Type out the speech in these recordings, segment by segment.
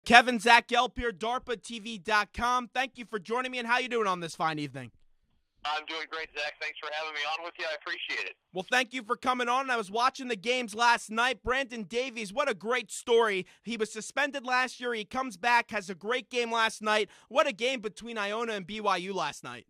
Kevin, Zach Gelb here, DARPATV.com. Thank you for joining me, and how you doing on this fine evening? I'm doing great, Zach. Thanks for having me on with you. I appreciate it. Well, thank you for coming on. I was watching the games last night. Brandon Davies, what a great story. He was suspended last year. He comes back, has a great game last night. What a game between Iona and BYU last night.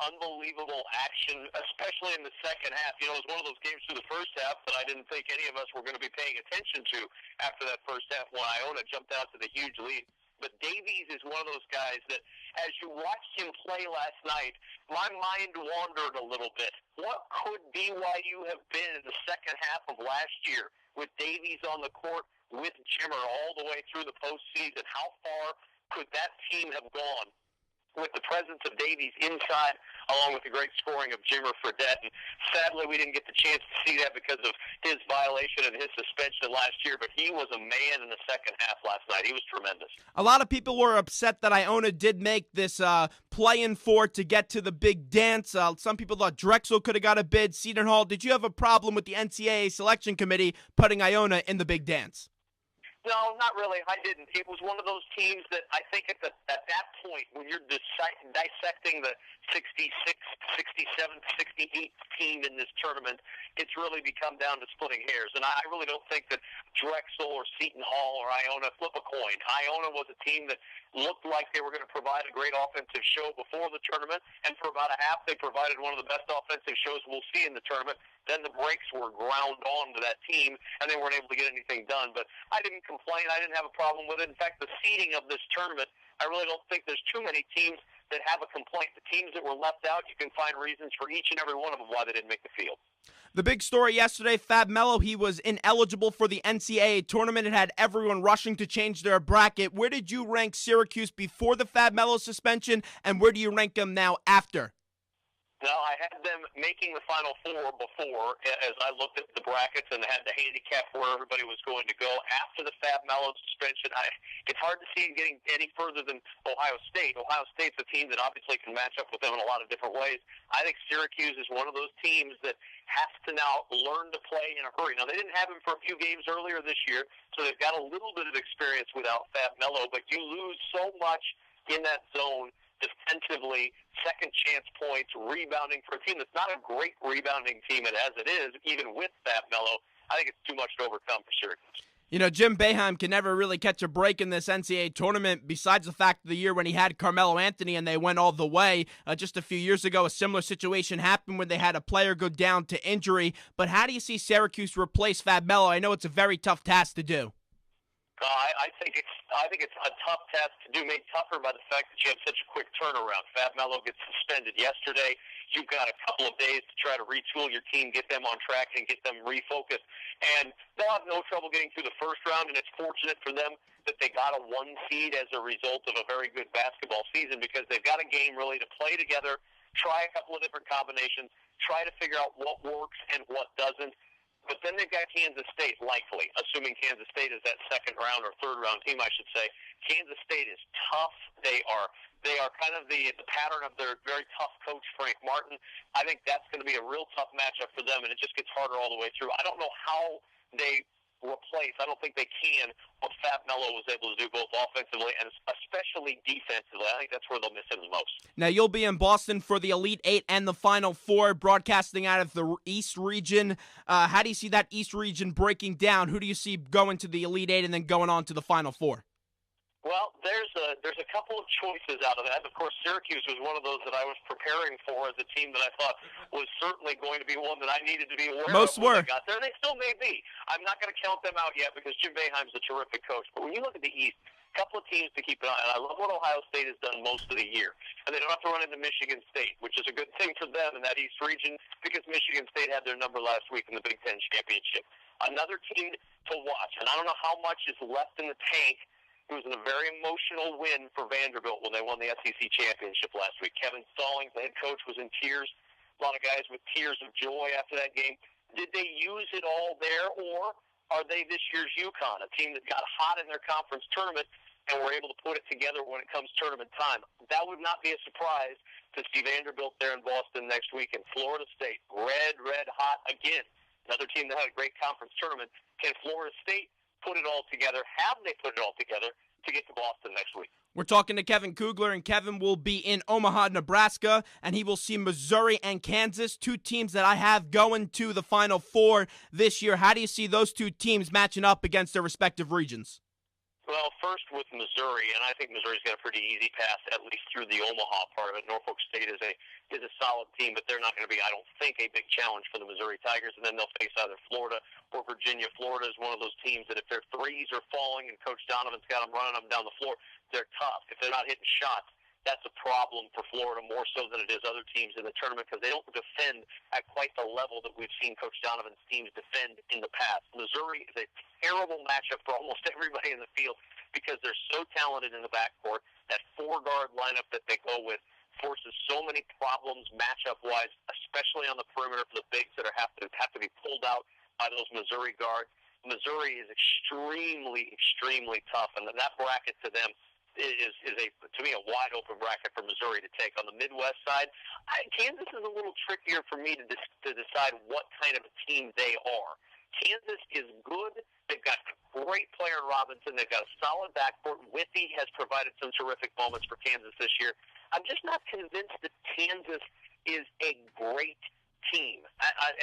Unbelievable action, especially in the second half. You know, it was one of those games through the first half that I didn't think any of us were going to be paying attention to after that first half when Iona jumped out to the huge lead. But Davies is one of those guys that, as you watched him play last night, my mind wandered a little bit. What could BYU have been in the second half of last year with Davies on the court, with Jimmer all the way through the postseason? How far could that team have gone with the presence of Davies inside, along with the great scoring of Jimmer Fredette? And sadly, we didn't get the chance to see that because of his violation and his suspension last year, but he was a man in the second half last night. He was tremendous. A lot of people were upset that Iona did make this play-in for to get to the big dance. Some people thought Drexel could have got a bid. Seton Hall, did you have a problem with the NCAA selection committee putting Iona in the big dance? No, not really. I didn't. It was one of those teams that I think at that point, when you're dissecting the 66th, 67th, 68th team in this tournament, it's really become down to splitting hairs. And I really don't think that Drexel or Seton Hall or Iona flip a coin. Iona was a team that looked like they were going to provide a great offensive show before the tournament, and for about a half they provided one of the best offensive shows we'll see in the tournament. Then the brakes were ground on to that team, and they weren't able to get anything done. But I didn't complain. I didn't have a problem with it. In fact, the seeding of this tournament, I really don't think there's too many teams that have a complaint. The teams that were left out, you can find reasons for each and every one of them why they didn't make the field. The big story yesterday, Fab Melo, he was ineligible for the NCAA tournament. It had everyone rushing to change their bracket. Where did you rank Syracuse before the Fab Melo suspension, and where do you rank them now after? No, I had them making the Final Four before, as I looked at the brackets and had the handicap where everybody was going to go. After the Fab Melo suspension, it's hard to see it getting any further than Ohio State. Ohio State's a team that obviously can match up with them in a lot of different ways. I think Syracuse is one of those teams that has to now learn to play in a hurry. Now, they didn't have him for a few games earlier this year, so they've got a little bit of experience without Fab Melo, but you lose so much in that zone defensively, second chance points, rebounding for a team that's not a great rebounding team as it is, even with Fab Melo. I think it's too much to overcome for Syracuse. You know, Jim Boeheim can never really catch a break in this NCAA tournament besides the fact of the year when he had Carmelo Anthony and they went all the way. Just a few years ago, a similar situation happened when they had a player go down to injury. But how do you see Syracuse replace Fab Melo? I know it's a very tough task to do. I think it's a tough task to do, made tougher by the fact that you have such a quick turnaround. Fab Melo gets suspended yesterday. You've got a couple of days to try to retool your team, get them on track, and get them refocused. And they'll have no trouble getting through the first round, and it's fortunate for them that they got a 1 seed as a result of a very good basketball season because they've got a game really to play together, try a couple of different combinations, try to figure out what works and what doesn't. But then they've got Kansas State, likely, assuming Kansas State is that second round or third round team, I should say. Kansas State is tough. They are kind of the pattern of their very tough coach, Frank Martin. I think that's going to be a real tough matchup for them, and it just gets harder all the way through. I don't know how they replace, I don't think they can, what Fab Melo was able to do both offensively and especially defensively. I think that's where they'll miss him the most. Now, you'll be in Boston for the Elite Eight and the Final Four, broadcasting out of the East region. How do you see that East region breaking down? Who do you see going to the Elite Eight and then going on to the Final Four? Well, there's a couple of choices out of that. Of course, Syracuse was one of those that I was preparing for as a team that I thought was certainly going to be one that I needed to be aware Most of when were. they got there. And they still may be. I'm not going to count them out yet because Jim Boeheim's a terrific coach. But when you look at the East, a couple of teams to keep an eye on. I love what Ohio State has done most of the year. And they don't have to run into Michigan State, which is a good thing for them in that East region because Michigan State had their number last week in the Big Ten Championship. Another team to watch, and I don't know how much is left in the tank. It was a very emotional win for Vanderbilt when they won the SEC championship last week. Kevin Stallings, the head coach, was in tears. A lot of guys with tears of joy after that game. Did they use it all there, or are they this year's UConn, a team that got hot in their conference tournament and were able to put it together when it comes tournament time? That would not be a surprise to see Vanderbilt there in Boston next week, and Florida State, red hot again. Another team that had a great conference tournament. Can Florida State put it all together? Have they put it all together to get to Boston next week? We're talking to Kevin Kugler, and Kevin will be in Omaha, Nebraska, and he will see Missouri and Kansas, two teams that I have going to the Final Four this year. How do you see those two teams matching up against their respective regions? Well, first with Missouri, and I think Missouri's got a pretty easy pass, at least through the Omaha part of it. Norfolk State is a solid team, but they're not going to be, I don't think, a big challenge for the Missouri Tigers. And then they'll face either Florida or Virginia. Florida is one of those teams that if their threes are falling and Coach Donovan's got them running them down the floor, they're tough. If they're not hitting shots, that's a problem for Florida more so than it is other teams in the tournament because they don't defend at quite the level that we've seen Coach Donovan's teams defend in the past. Missouri is a terrible matchup for almost everybody in the field because they're so talented in the backcourt. That four-guard lineup that they go with forces so many problems matchup-wise, especially on the perimeter for the bigs that have to be pulled out by those Missouri guards. Missouri is extremely, extremely tough, and that bracket to them is to me a wide open bracket for Missouri to take. On the Midwest side, Kansas is a little trickier for me to decide what kind of a team they are. Kansas is good. They've got a great player in Robinson. They've got a solid backcourt. Whitby has provided some terrific moments for Kansas this year. I'm just not convinced that Kansas is a great team.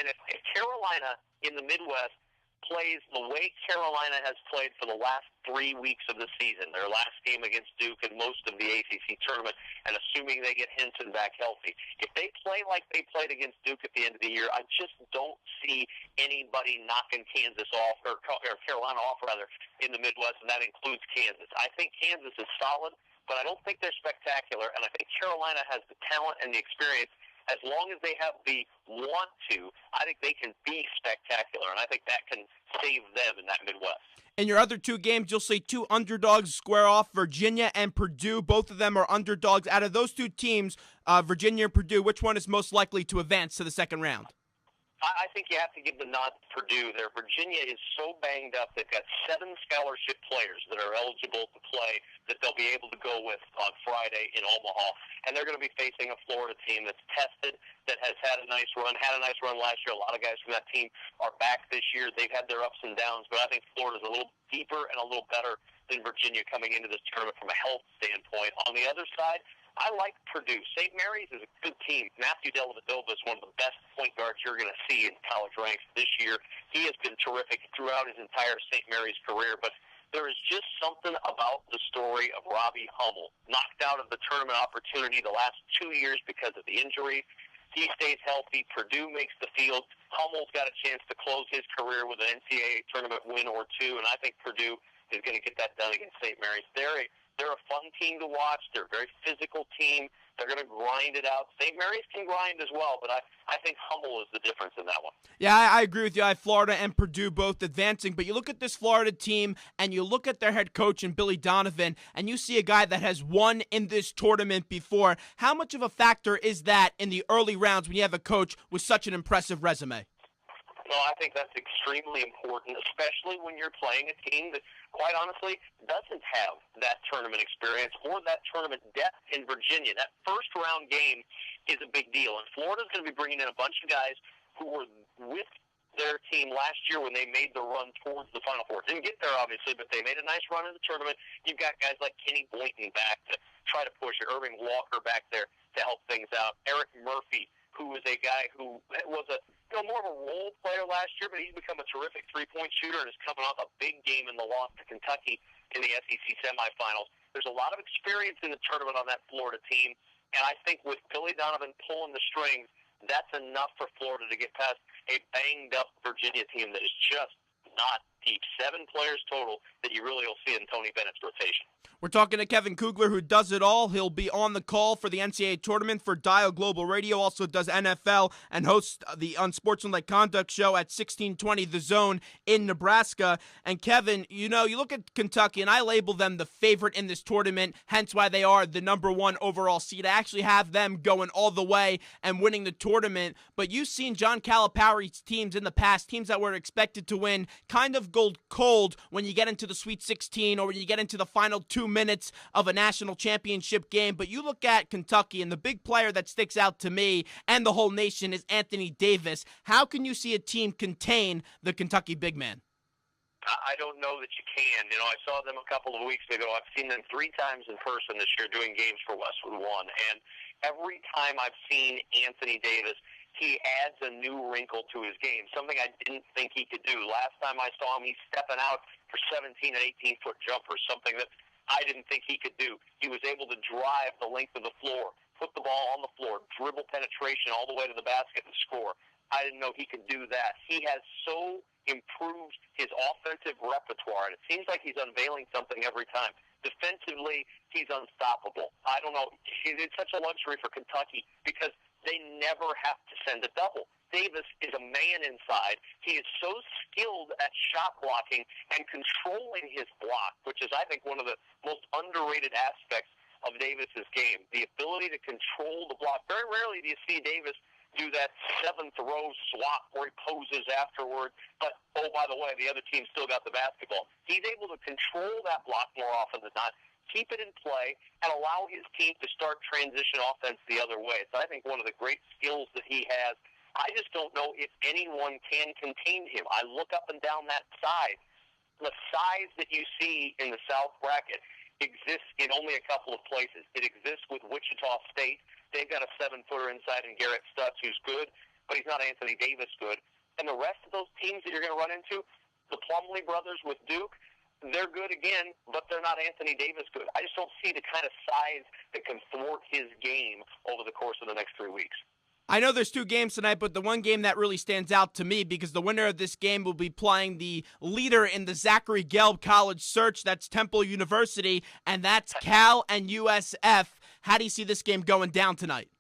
And if Carolina in the Midwest plays the way Carolina has played for the last 3 weeks of the season, their last game against Duke and most of the ACC tournament, and assuming they get Hinton back healthy, if they play like they played against Duke at the end of the year, I just don't see anybody knocking Kansas off, or Carolina off, rather, in the Midwest, and that includes Kansas. I think Kansas is solid, but I don't think they're spectacular, and I think Carolina has the talent and the experience. As long as they have the want to, I think they can be spectacular, and I think that can save them in that Midwest. In your other two games, you'll see two underdogs square off, Virginia and Purdue. Both of them are underdogs. Out of those two teams, Virginia and Purdue, which one is most likely to advance to the second round? I think you have to give the nod to Purdue there. Virginia is so banged up. They've got 7 scholarship players that are eligible to play that they'll be able to go with on Friday in Omaha. And they're going to be facing a Florida team that's tested, that has had a nice run last year. A lot of guys from that team are back this year. They've had their ups and downs, but I think Florida's a little deeper and a little better than Virginia coming into this tournament from a health standpoint. On the other side, I like Purdue. St. Mary's is a good team. Matthew Dellavedova is one of the best point guards you're going to see in college ranks this year. He has been terrific throughout his entire St. Mary's career, but there is just something about the story of Robbie Hummel. Knocked out of the tournament opportunity the last 2 years because of the injury. He stays healthy. Purdue makes the field. Hummel's got a chance to close his career with an NCAA tournament win or two, and I think Purdue is going to get that done against St. Mary's. They're a fun team to watch. They're a very physical team. They're going to grind it out. St. Mary's can grind as well, but I think Hummel is the difference in that one. Yeah, I agree with you. I have Florida and Purdue both advancing, but you look at this Florida team and you look at their head coach and Billy Donovan, and you see a guy that has won in this tournament before. How much of a factor is that in the early rounds when you have a coach with such an impressive resume? No, I think that's extremely important, especially when you're playing a team that, quite honestly, doesn't have that tournament experience or that tournament depth in Virginia. That first-round game is a big deal, and Florida's going to be bringing in a bunch of guys who were with their team last year when they made the run towards the Final Four. Didn't get there, obviously, but they made a nice run in the tournament. You've got guys like Kenny Boynton back to try to push it, Irving Walker back there to help things out, Eric Murphy, who is a guy who was more of a role player last year, but he's become a terrific three-point shooter and is coming off a big game in the loss to Kentucky in the SEC semifinals. There's a lot of experience in the tournament on that Florida team, and I think with Billy Donovan pulling the strings, that's enough for Florida to get past a banged-up Virginia team that is just not deep. 7 players total that you really will see in Tony Bennett's rotation. We're talking to Kevin Kugler, who does it all. He'll be on the call for the NCAA Tournament for Dial Global Radio, also does NFL, and hosts the Unsportsmanlike Conduct Show at 1620 The Zone in Nebraska. And Kevin, you look at Kentucky, and I label them the favorite in this tournament, hence why they are the #1 overall seed. I actually have them going all the way and winning the tournament. But you've seen John Calipari's teams in the past, teams that were expected to win, kind of go cold when you get into the Sweet 16 or when you get into the final 2 minutes of a national championship game. But you look at Kentucky, and the big player that sticks out to me and the whole nation is Anthony Davis. How can you see a team contain the Kentucky big man? I don't know that you can. You know, I saw them a couple of weeks ago. I've seen them 3 times in person this year doing games for Westwood One. And every time I've seen Anthony Davis, he adds a new wrinkle to his game, something I didn't think he could do. Last time I saw him, he's stepping out for 17 and 18-foot jumpers, something that I didn't think he could do. He was able to drive the length of the floor, put the ball on the floor, dribble penetration all the way to the basket and score. I didn't know he could do that. He has so improved his offensive repertoire, and it seems like he's unveiling something every time. Defensively, he's unstoppable. I don't know. It's such a luxury for Kentucky because they never have to send a double. Davis is a man inside. He is so skilled at shot blocking and controlling his block, which is, I think, one of the most underrated aspects of Davis's game. The ability to control the block. Very rarely do you see Davis do that 7th-row swap where he poses afterward. But, oh, by the way, the other team still got the basketball. He's able to control that block more often than not, keep it in play, and allow his team to start transition offense the other way. It's, I think, one of the great skills that he has. I just don't know if anyone can contain him. I look up and down that side. The size that you see in the South bracket exists in only a couple of places. It exists with Wichita State. They've got a 7-footer inside in Garrett Stutz who's good, but he's not Anthony Davis good. And the rest of those teams that you're going to run into, the Plumlee brothers with Duke, they're good again, but they're not Anthony Davis good. I just don't see the kind of size that can thwart his game over the course of the next 3 weeks. I know there's 2 games tonight, but the one game that really stands out to me, because the winner of this game will be playing the leader in the Zachary Gelb College search, that's Temple University, and that's Cal and USF. How do you see this game going down tonight?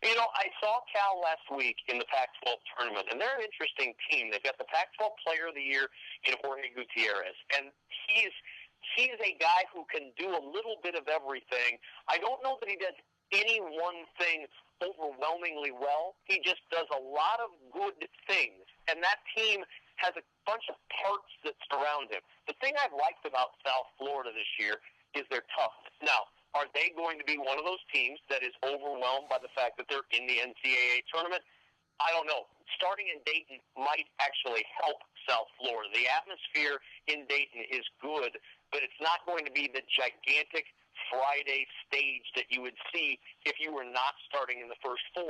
You know, I saw Cal last week in the Pac-12 tournament, and they're an interesting team. They've got the Pac-12 Player of the Year in Jorge Gutierrez, and he's a guy who can do a little bit of everything. I don't know that he does any one thing overwhelmingly well. He just does a lot of good things, and that team has a bunch of parts that surround him. The thing I've liked about South Florida this year is their toughness. Now, are they going to be one of those teams that is overwhelmed by the fact that they're in the NCAA tournament? I don't know. Starting in Dayton might actually help South Florida. The atmosphere in Dayton is good, but it's not going to be the gigantic Friday stage that you would see if you were not starting in the first 4.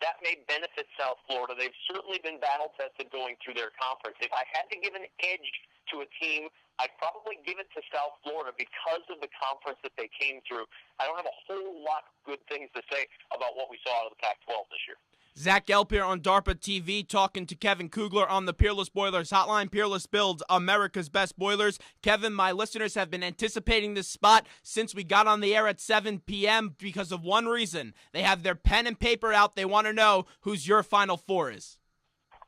That may benefit South Florida. They've certainly been battle-tested going through their conference. If I had to give an edge to a team, I'd probably give it to South Florida because of the conference that they came through. I don't have a whole lot of good things to say about what we saw out of the Pac-12 this year. Zach Gelb here on DARPA TV talking to Kevin Kugler on the Peerless Boilers Hotline. Peerless builds America's best boilers. Kevin, my listeners have been anticipating this spot since we got on the air at 7 p.m. because of one reason. They have their pen and paper out. They want to know who's your Final Four is.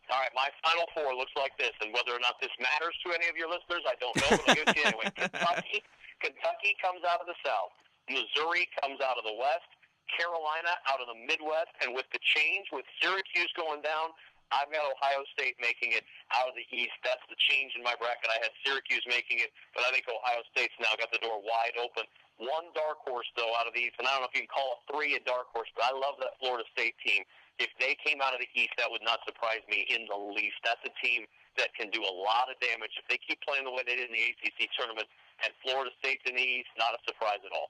All right, my Final Four looks like this, and whether or not this matters to any of your listeners, I don't know, but I'll give it to you anyway. Kentucky comes out of the South. Missouri comes out of the West. Carolina out of the Midwest, and with the change, with Syracuse going down, I've got Ohio State making it out of the East. That's the change in my bracket. I had Syracuse making it, but I think Ohio State's now got the door wide open. One dark horse, though, out of the East, and I don't know if you can call a 3 a dark horse, but I love that Florida State team. If they came out of the East, that would not surprise me in the least. That's a team that can do a lot of damage. If they keep playing the way they did in the ACC tournament, and Florida State's in the East, not a surprise at all.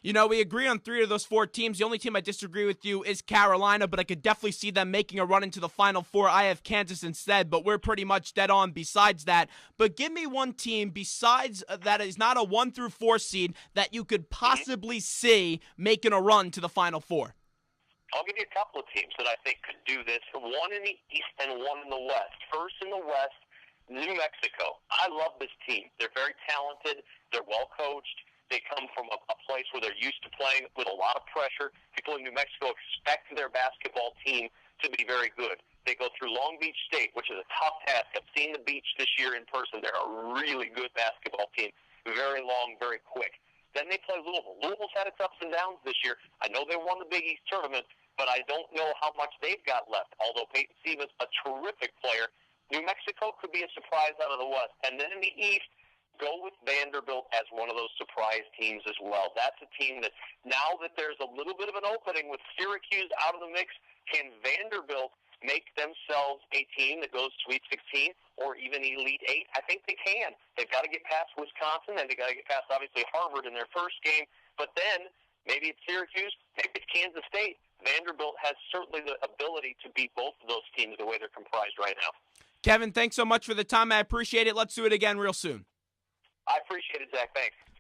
You know, we agree on 3 of those 4 teams. The only team I disagree with you is Carolina, but I could definitely see them making a run into the Final Four. I have Kansas instead, but we're pretty much dead on besides that. But give me one team besides that is not a 1 through 4 seed that you could possibly see making a run to the Final Four. I'll give you a couple of teams that I think could do this. One in the East and one in the West. First in the West, New Mexico. I love this team. They're very talented. They're well coached. They come from a place where they're used to playing with a lot of pressure. People in New Mexico expect their basketball team to be very good. They go through Long Beach State, which is a tough task. I've seen the Beach this year in person. They're a really good basketball team. Very long, very quick. Then they play Louisville. Louisville's had its ups and downs this year. I know they won the Big East tournament, but I don't know how much they've got left. Although Peyton Stevens, a terrific player, New Mexico could be a surprise out of the West. And then in the East, go with Vanderbilt as one of those surprise teams as well. That's a team that, now that there's a little bit of an opening with Syracuse out of the mix, can Vanderbilt make themselves a team that goes Sweet 16 or even Elite 8? I think they can. They've got to get past Wisconsin, and they've got to get past, obviously, Harvard in their first game. But then maybe it's Syracuse, maybe it's Kansas State. Vanderbilt has certainly the ability to beat both of those teams the way they're comprised right now. Kevin, thanks so much for the time. I appreciate it. Let's do it again real soon. I appreciate it, Zach. Thanks.